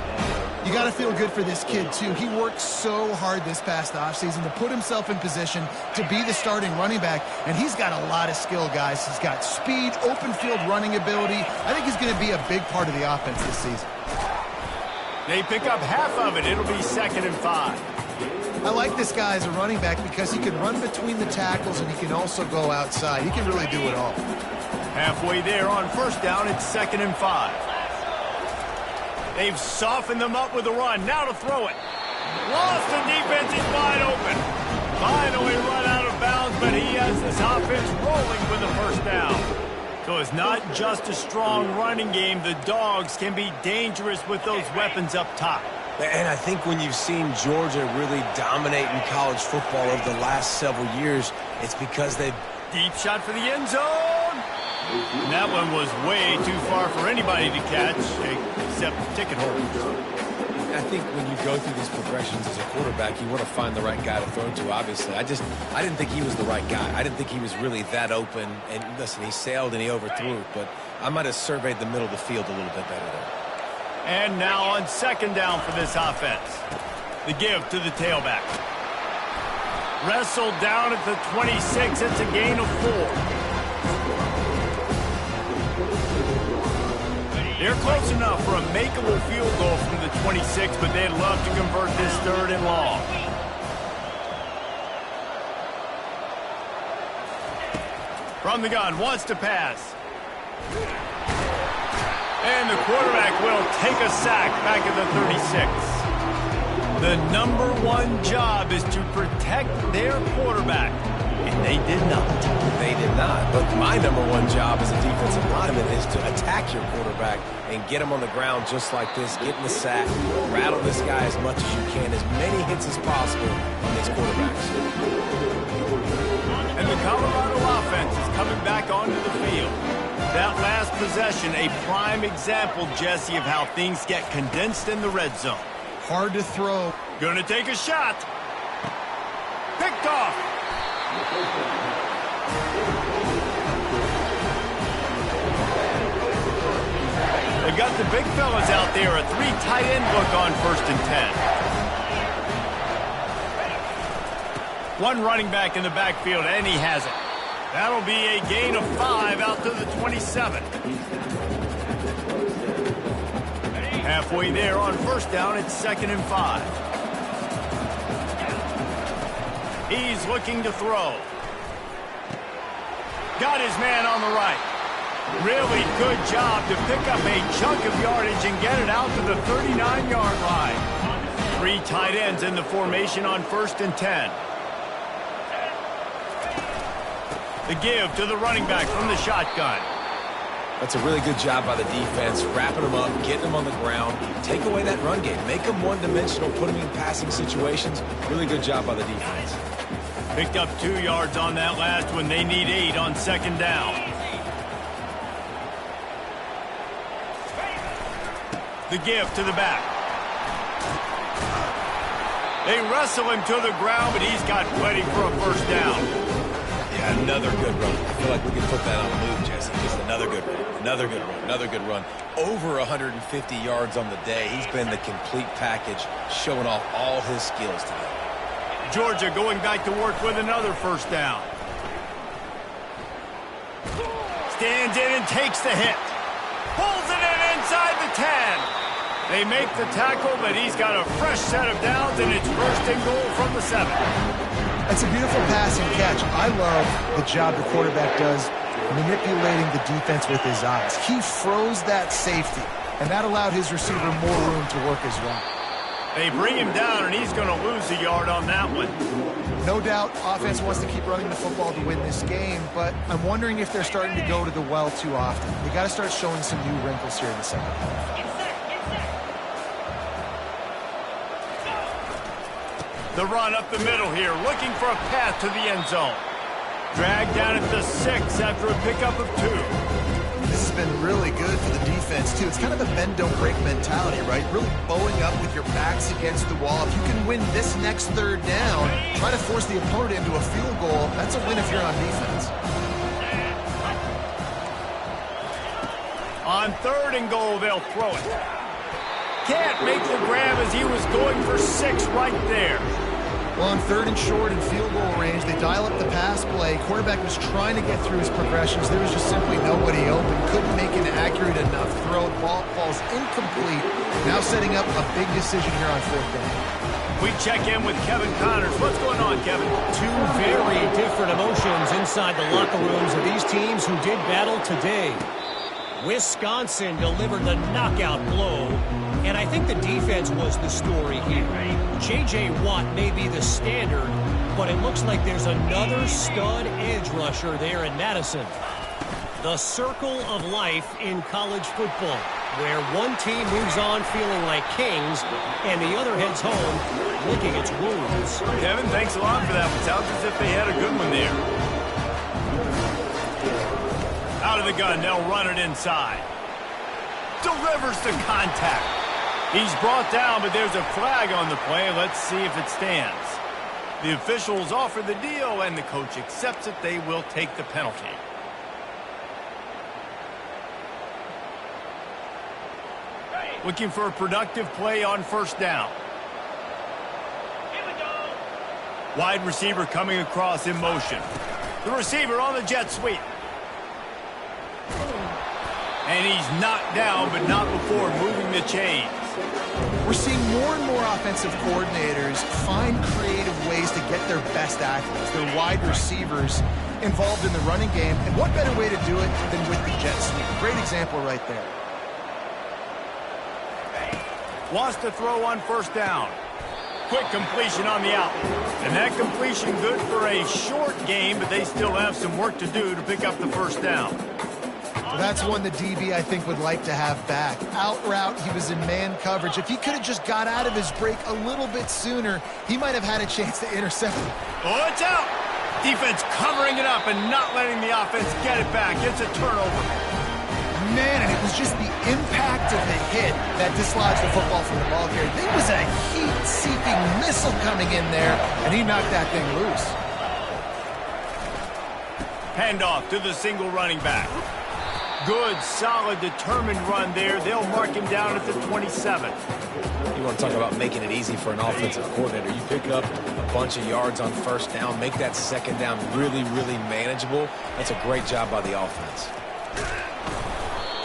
You got to feel good for this kid, too. He worked so hard this past offseason to put himself in position to be the starting running back, and he's got a lot of skill, guys. He's got speed, open field running ability. I think he's going to be a big part of the offense this season. They pick up half of it. It'll be 2nd and 5. I like this guy as a running back because he can run between the tackles and he can also go outside. He can really do it all. Halfway there on first down, it's 2nd and 5. They've softened them up with a run. Now to throw it. Lost the defense. He's wide open. Finally run out of bounds, but he has this offense rolling with the first down. So it's not just a strong running game. The Dogs can be dangerous with those weapons up top. And I think when you've seen Georgia really dominate in college football over the last several years, it's because they've... Deep shot for the end zone. And that one was way too far for anybody to catch, except ticket holders. I think when you go through these progressions as a quarterback, you want to find the right guy to throw to, obviously. I didn't think he was the right guy. I didn't think he was really that open. And listen, he sailed and he overthrew it, but I might have surveyed the middle of the field a little bit better there. And now on 2nd down for this offense. The give to the tailback. Wrestled down at the 26. It's a gain of 4. They're close enough for a makeable field goal from the 26, but they'd love to convert this 3rd and long. From the gun, wants to pass. And the quarterback will take a sack back at the 36. The number one job is to protect their quarterback. And they did not. They did not. But my number one job as a defensive lineman is to attack your quarterback and get him on the ground just like this, get in the sack, rattle this guy as much as you can, as many hits as possible on these quarterbacks. And the Colorado offense is coming back onto the field. That last possession, a prime example, Jesse, of how things get condensed in the red zone. Hard to throw. Gonna take a shot. Picked off. They've got the big fellas out there. A 3 tight end look on 1st and 10. One running back in the backfield, and he has it. That'll be a gain of 5 out to the 27. Halfway there on 1st down, it's 2nd and 5. He's looking to throw. Got his man on the right. Really good job to pick up a chunk of yardage and get it out to the 39-yard line. 3 tight ends in the formation on 1st and 10. The give to the running back from the shotgun. That's a really good job by the defense, wrapping them up, getting them on the ground, take away that run game, make them one-dimensional, put them in passing situations. Really good job by the defense. Picked up 2 yards on that last one. They need 8 on 2nd down. The give to the back. They wrestle him to the ground, but he's got plenty for a 1st down. Yeah, another good run. I feel like we can put that on the move, Jesse. Just another good run, another good run, another good run. Over 150 yards on the day. He's been the complete package, showing off all his skills today. Georgia going back to work with another 1st down. Stands in and takes the hit. Pulls it in inside the 10. They make the tackle, but he's got a fresh set of downs, and it's 1st and goal from the 7. That's a beautiful pass and catch. I love the job the quarterback does manipulating the defense with his eyes. He froze that safety, and that allowed his receiver more room to work his route. They bring him down, and he's going to lose a yard on that one. No doubt, offense wants to keep running the football to win this game, but I'm wondering if they're starting to go to the well too often. They got to start showing some new wrinkles here in the second half. The run up the middle here, looking for a path to the end zone. Dragged down at the 6 after a pickup of 2. This has been really good for the defense, too. It's kind of the bend-don't-break mentality, right? Really bowing up with your backs against the wall. If you can win this next 3rd down, try to force the opponent into a field goal, that's a win if you're on defense. On 3rd and goal, they'll throw it. Can't make the grab as he was going for 6 right there. Well, on 3rd and short and field goal range, they dial up the pass play. Quarterback was trying to get through his progressions. There was just simply nobody open. Couldn't make an accurate enough throw. Ball falls incomplete. Now setting up a big decision here on 4th down. We check in with Kevin Connors. What's going on, Kevin? 2 very different emotions inside the locker rooms of these teams who did battle today. Wisconsin delivered the knockout blow, and I think the defense was the story here. J.J. Watt may be the standard, but it looks like there's another stud edge rusher there in Madison. The circle of life in college football, where one team moves on feeling like kings, and the other heads home licking its wounds. Kevin, thanks a lot for that. It sounds as if they had a good one there. Out of the gun, they'll run it inside. Delivers the contact. He's brought down, but there's a flag on the play. Let's see if it stands. The officials offer the deal, and the coach accepts it. They will take the penalty. Looking for a productive play on 1st down. Wide receiver coming across in motion. The receiver on the jet sweep. And he's knocked down, but not before moving the chains. We're seeing more and more offensive coordinators find creative ways to get their best athletes, their wide receivers, involved in the running game. And what better way to do it than with the jet sweep? Great example right there. Wants to throw on first down. Quick completion on the out. And that completion good for a short game, but they still have some work to do to pick up the first down. Well, that's one the DB, I think, would like to have back. Out route, he was in man coverage. If he could have just got out of his break a little bit sooner, he might have had a chance to intercept him. Oh, it's out! Defense covering it up and not letting the offense get it back. It's a turnover. Man, and it was just the impact of the hit that dislodged the football from the ball carrier. There was a heat-seeking missile coming in there, and he knocked that thing loose. Handoff to the single running back. Good, solid, determined run there. They'll mark him down at the 27. You want to talk about making it easy for an offensive coordinator. You pick up a bunch of yards on first down, make that second down really, really manageable. That's a great job by the offense.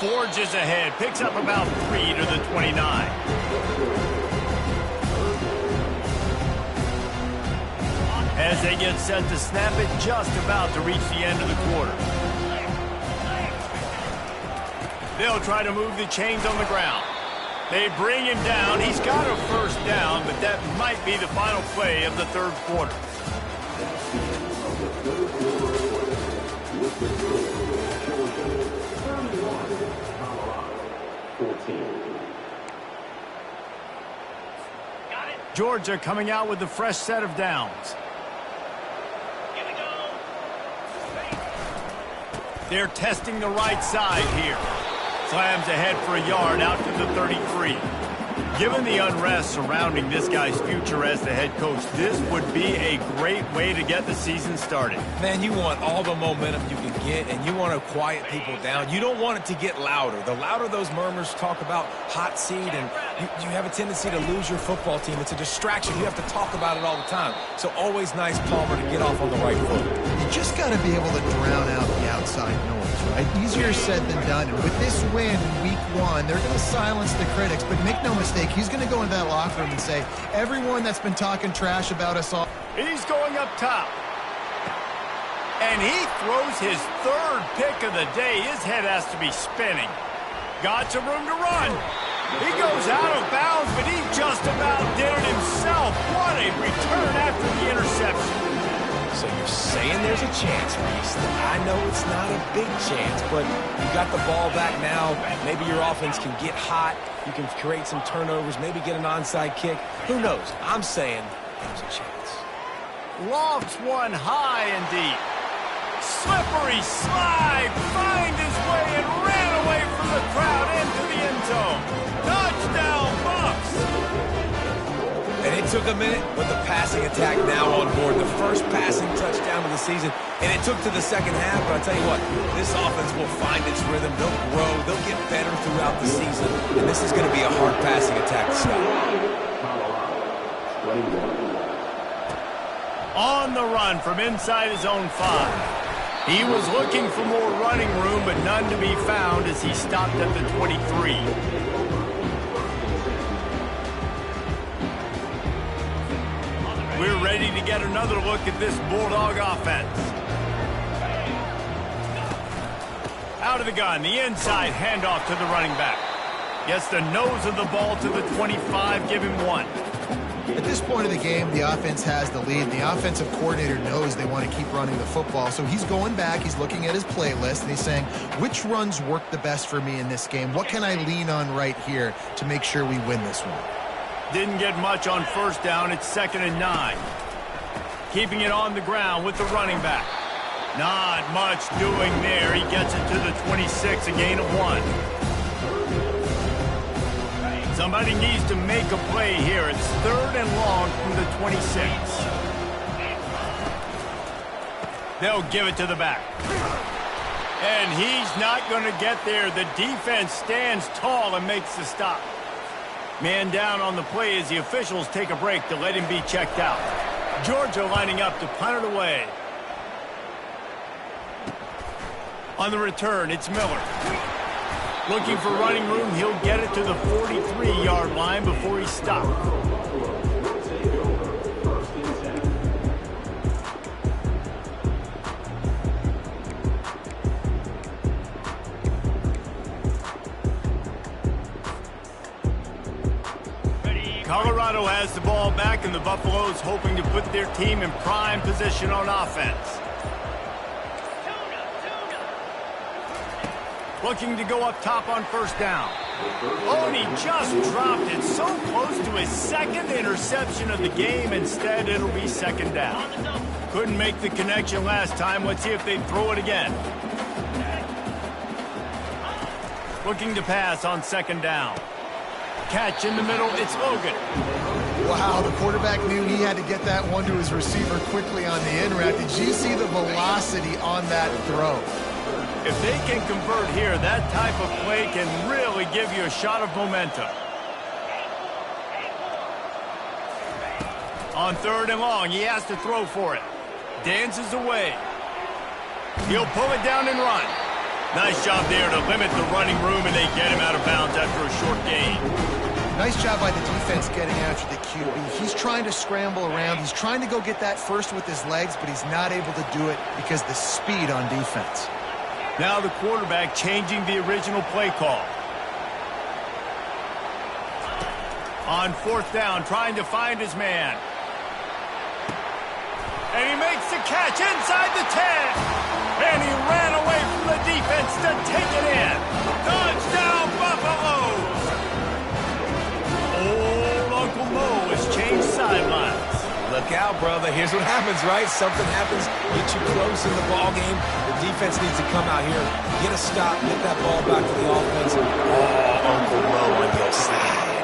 Forges ahead, picks up about 3 to the 29. As they get set to snap it, just about to reach the end of the quarter. They'll try to move the chains on the ground. They bring him down. He's got a first down, but that might be the final play of the third quarter. Georgia coming out with a fresh set of downs. They're testing the right side here. Slams ahead for a yard out to the 33. Given the unrest surrounding this guy's future as the head coach, this would be a great way to get the season started. Man, you want all the momentum you can get, and you want to quiet people down. You don't want it to get louder. The louder those murmurs talk about hot seat, and you have a tendency to lose your football team. It's a distraction. You have to talk about it all the time. So always nice, Palmer, to get off on the right foot. You just got to be able to drown out the outside noise, right? Easier said than done. And with this win, week 1, they're going to silence the critics. But make no mistake, he's going to go into that locker room and say, everyone that's been talking trash about us all. He's going up top. And he throws his third pick of the day. His head has to be spinning. Got some room to run. He goes out of bounds, but he just about did it himself. What a return after the interception. So you're saying there's a chance, Reese. I know it's not a big chance, but you got the ball back now. Maybe your offense can get hot. You can create some turnovers, maybe get an onside kick. Who knows? I'm saying there's a chance. Lofts one high and deep. Slippery slide, find his way and ran away from the crowd into the end zone. Touchdown, Bucs! And it took a minute, but the passing attack now on board. The first passing touchdown of the season, and it took to the second half, but I'll tell you what, this offense will find its rhythm. They'll grow, they'll get better throughout the season, and this is going to be a hard passing attack to stop. On the run from inside his own 5. He was looking for more running room, but none to be found as he stopped at the 23. We're ready to get another look at this Bulldog offense. Out of the gun, the inside handoff to the running back. Gets the nose of the ball to the 25, give him 1. At this point of the game, the offense has the lead. The offensive coordinator knows they want to keep running the football. So he's going back, he's looking at his playlist, and he's saying, which runs work the best for me in this game? What can I lean on right here to make sure we win this one? Didn't get much on first down. It's 2nd and 9. Keeping it on the ground with the running back. Not much doing there. He gets it to the 26, a gain of 1. Somebody needs to make a play here. It's 3rd and long from the 26. They'll give it to the back. And he's not going to get there. The defense stands tall and makes the stop. Man down on the play as the officials take a break to let him be checked out. Georgia lining up to punt it away. On the return, it's Miller. Looking for running room, he'll get it to the 43-yard line before he's stopped. Colorado has the ball back, and the Buffaloes hoping to put their team in prime position on offense. Looking to go up top on first down. Oh, and he just dropped it so close to his second interception of the game. Instead, it'll be second down. Couldn't make the connection last time. Let's see if they throw it again. Looking to pass on second down. Catch in the middle, it's Logan. Wow, the quarterback knew he had to get that one to his receiver quickly on the in route. Did you see the velocity on that throw? If they can convert here, that type of play can really give you a shot of momentum. On third and long, he has to throw for it. Dances away. He'll pull it down and run. Nice job there to limit the running room, and they get him out of bounds after a short gain. Nice job by the defense getting after the QB. He's trying to scramble around. He's trying to go get that first with his legs, but he's not able to do it because the speed on defense. Now the quarterback changing the original play call. On fourth down, trying to find his man. And he makes the catch inside the 10. And he ran away from the defense to take it in. Touchdown, Buffaloes! Old Uncle Mo has changed sidelines. Look out, brother. Here's what happens, right? Something happens, get you close in the ball game. The defense needs to come out here, get a stop, get that ball back to the offense. Oh, Uncle Mo on your side.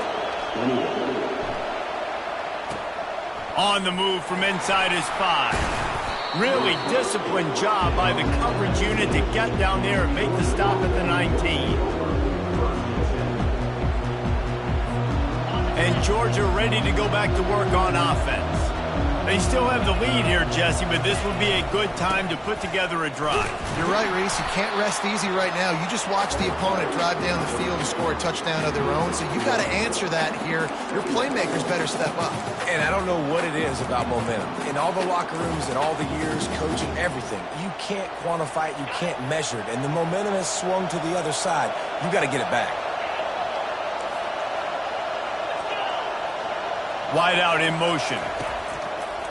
On the move from inside his 5. Really disciplined job by the coverage unit to get down there and make the stop at the 19. And Georgia ready to go back to work on offense. They still have the lead here, Jesse, but this would be a good time to put together a drive. You're right, Reese. You can't rest easy right now. You just watch the opponent drive down the field to score a touchdown of their own, so you got to answer that here. Your playmakers better step up. And I don't know what it is about momentum. In all the locker rooms and all the years coaching, everything, you can't quantify it, you can't measure it. And the momentum has swung to the other side. You got to get it back. Wide out in motion.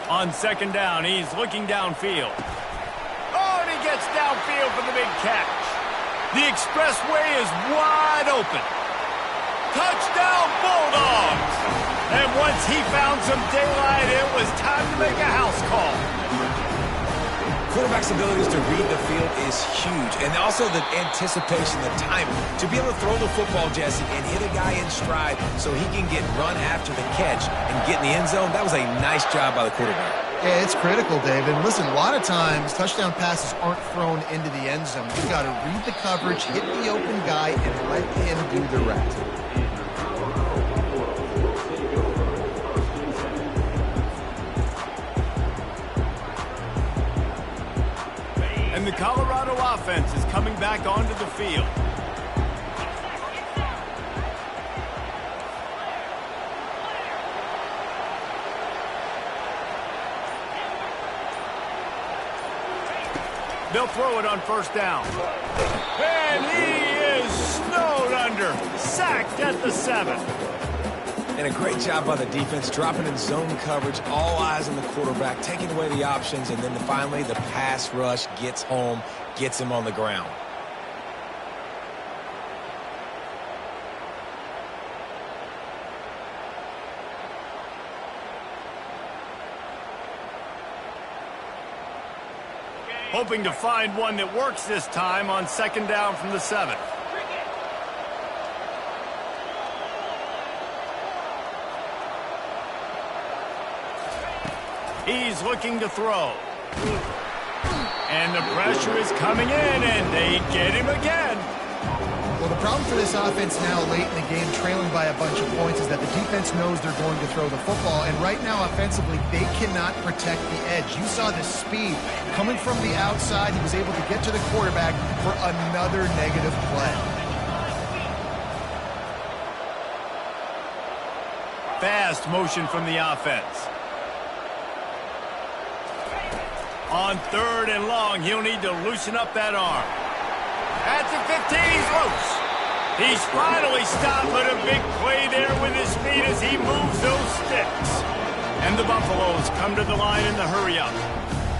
On second down, he's looking downfield. Oh, and he gets downfield for the big catch. The expressway is wide open. Touchdown, Bulldogs! And once he found some daylight, it was time to make a house call. Quarterback's abilities to read the field is huge. And also the anticipation, the timing. To be able to throw the football, Jesse, and hit a guy in stride so he can get run after the catch and get in the end zone, that was a nice job by the quarterback. Yeah, it's critical, David. Listen, a lot of times touchdown passes aren't thrown into the end zone. You've got to read the coverage, hit the open guy, and let him do the rest. And the Colorado offense is coming back onto the field. They'll throw it on first down. And he is snowed under. Sacked at the 7. And a great job by the defense, dropping in zone coverage, all eyes on the quarterback, taking away the options, and then finally the pass rush gets home, gets him on the ground. Hoping to find one that works this time on second down from the 7. He's looking to throw. And the pressure is coming in, and they get him again. Well, the problem for this offense now late in the game, trailing by a bunch of points, is that the defense knows they're going to throw the football. And right now, offensively, they cannot protect the edge. You saw the speed coming from the outside. He was able to get to the quarterback for another negative play. fast motion from the offense. On 3rd and long, he'll need to loosen up that arm. At the 15, he's loose. He's finally stopped, but a big play there with his feet as he moves those sticks. And the Buffaloes come to the line in the hurry-up.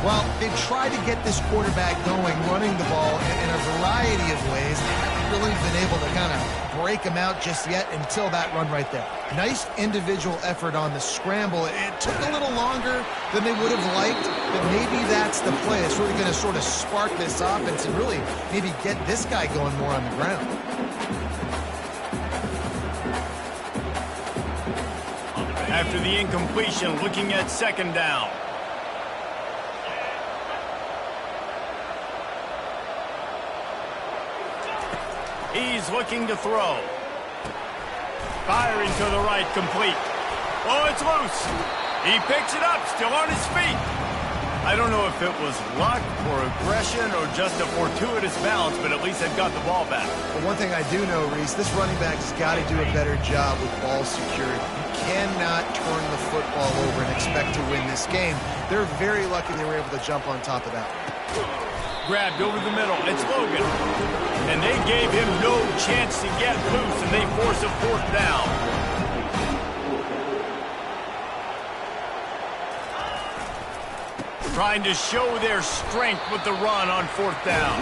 Well, they've tried to get this quarterback going, running the ball in a variety of ways. They haven't really been able to kind of break him out just yet until that run right there. Nice individual effort on the scramble. It took a little longer than they would have liked, but maybe that's the play. It's really going to sort of spark this offense and really maybe get this guy going more on the ground. After the incompletion, looking at 2nd down. He's looking to throw. Firing to the right, complete. Oh, it's loose. He picks it up, still on his feet. I don't know if it was luck or aggression or just a fortuitous bounce, but at least they've got the ball back. But one thing I do know, Reese, this running back has got to do a better job with ball security. You cannot turn the football over and expect to win this game. They're very lucky they were able to jump on top of that. Grabbed over the middle. It's Logan. And they gave him no chance to get loose, and they force a 4th down. Trying to show their strength with the run on 4th down.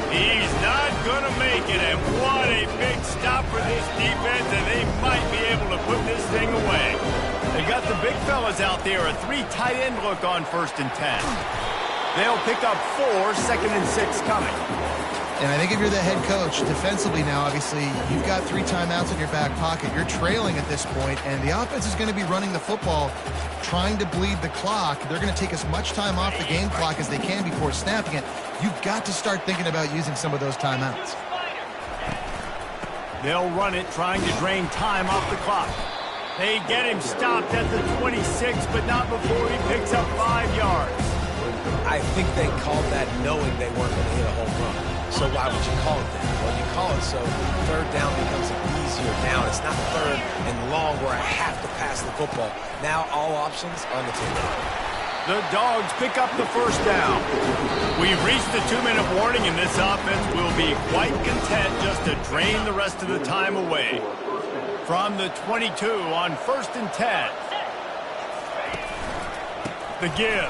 He's not going to make it, and what a big stop for this defense, and they might be able to put this thing away. They got the big fellas out there, a 3 tight end look on 1st and 10. They'll pick up 4, 2nd and 6 coming. And I think if you're the head coach, defensively now, obviously, you've got 3 timeouts in your back pocket. You're trailing at this point, and the offense is going to be running the football, trying to bleed the clock. They're going to take as much time off the game clock as they can before snapping it. You've got to start thinking about using some of those timeouts. They'll run it, trying to drain time off the clock. They get him stopped at the 26, but not before he picks up 5 yards. I think they called that knowing they weren't going to hit a home run. So why would you call it that? Well, you call it so 3rd down becomes an easier down. It's not 3rd and long where I have to pass the football. Now all options are on the table. The Dogs pick up the 1st down. We've reached the 2-minute warning, and this offense will be quite content just to drain the rest of the time away. From the 22 on 1st and 10. The give.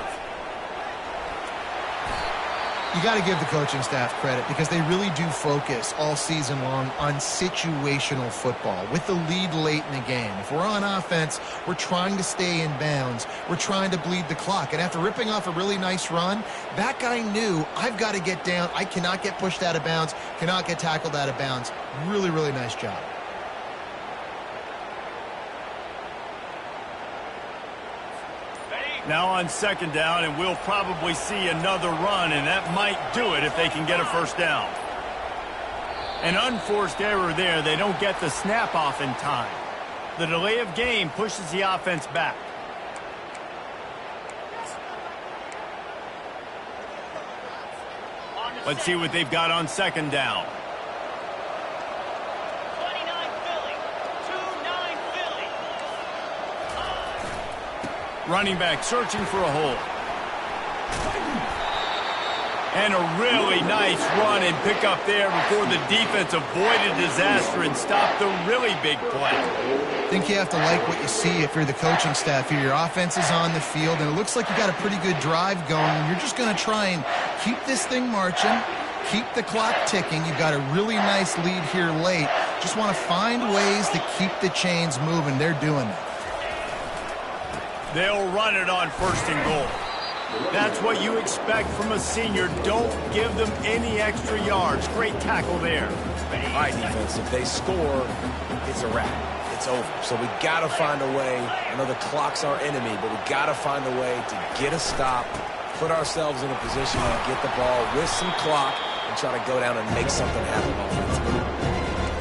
You got to give the coaching staff credit because they really do focus all season long on situational football with the lead late in the game. If we're on offense, we're trying to stay in bounds. We're trying to bleed the clock. And after ripping off a really nice run, that guy knew, I've got to get down. I cannot get pushed out of bounds, cannot get tackled out of bounds. Really, really nice job. Now on 2nd down, and we'll probably see another run, and that might do it if they can get a 1st down. An unforced error there. They don't get the snap off in time. The delay of game pushes the offense back. Let's see what they've got on 2nd down. Running back searching for a hole. And a really nice run and pick up there before the defense avoided disaster and stopped the really big play. I think you have to like what you see if you're the coaching staff here. Your offense is on the field, and it looks like you got a pretty good drive going, and you're just going to try and keep this thing marching, keep the clock ticking. You've got a really nice lead here late. Just want to find ways to keep the chains moving. They're doing that. They'll run it on 1st and goal. That's what you expect from a senior. Don't give them any extra yards. Great tackle there. All right, defense, if they score, it's a wrap. It's over. So we got to find a way. I know the clock's our enemy, but we got to find a way to get a stop, put ourselves in a position to get the ball with some clock, and try to go down and make something happen offensively.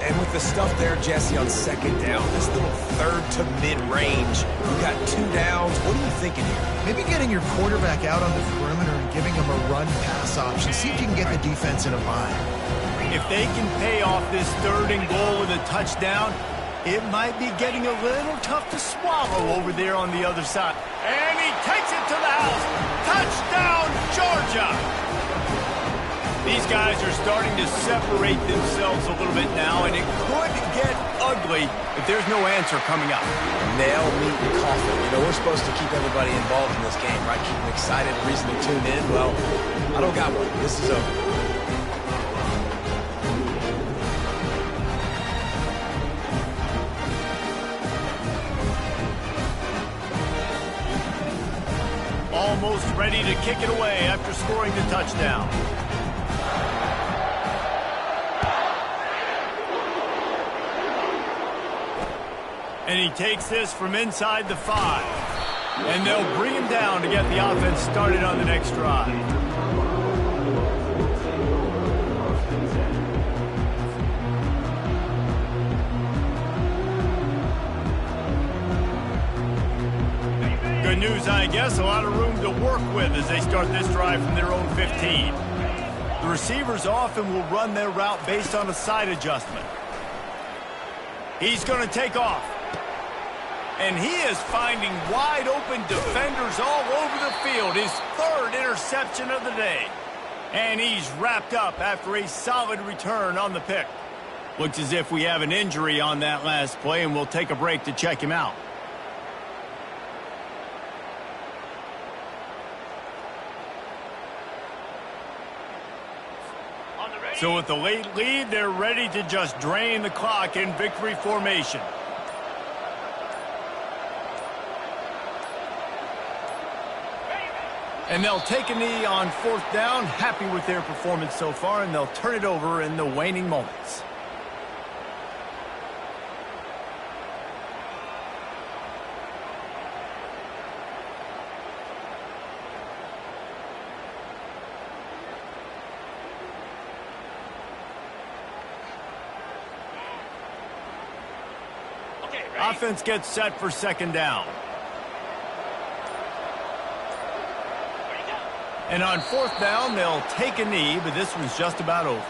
And with the stuff there, Jesse, on 2nd down, this little 3rd to mid-range, we got 2 downs. What are you thinking here? Maybe getting your quarterback out on the perimeter and giving him a run-pass option. See if you can get the defense in a bind. If they can pay off this 3rd and goal with a touchdown, It might be getting a little tough to swallow over there on the other side. And he takes it to the house. Touchdown, Georgia! These guys are starting to separate themselves a little bit now, and it could get ugly if there's no answer coming up. Nail, meat, and coffin. You know, we're supposed to keep everybody involved in this game, right? Keep them excited, reason to tune in. Well, I don't got one. This is over. Almost ready to kick it away after scoring the touchdown. And he takes this from inside the 5. And they'll bring him down to get the offense started on the next drive. Good news, I guess. A lot of room to work with as they start this drive from their own 15. The receivers often will run their route based on a side adjustment. He's going to take off. And he is finding wide open defenders all over the field. His 3rd interception of the day. And he's wrapped up after a solid return on the pick. Looks as if we have an injury on that last play, and we'll take a break to check him out. So with the late lead, they're ready to just drain the clock in victory formation. And they'll take a knee on 4th down, happy with their performance so far, and they'll turn it over in the waning moments. Offense gets set for 2nd down. And on 4th down, they'll take a knee, but this one's just about over.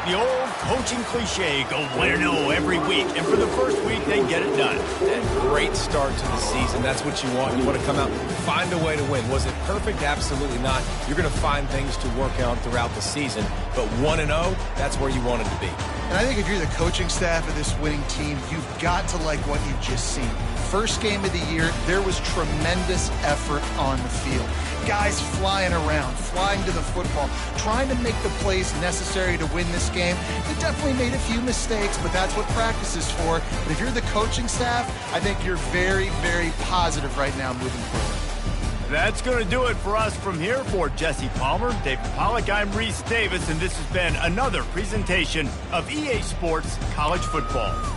The old coaching cliche, go win or no every week. And for the first week, they get it done. And great start to the season. That's what you want. You want to come out, find a way to win. Was it perfect? Absolutely not. You're going to find things to work on throughout the season. But 1-0, that's where you want it to be. And I think if you're the coaching staff of this winning team, you've got to like what you've just seen. First game of the year, there was tremendous effort on the field. Guys flying around, flying to the football, trying to make the plays necessary to win this game. They definitely made a few mistakes, but that's what practice is for. But if you're the coaching staff, I think you're very, very positive right now moving forward. That's going to do it for us from here. For Jesse Palmer, David Pollack, I'm Reese Davis, and this has been another presentation of EA Sports College Football.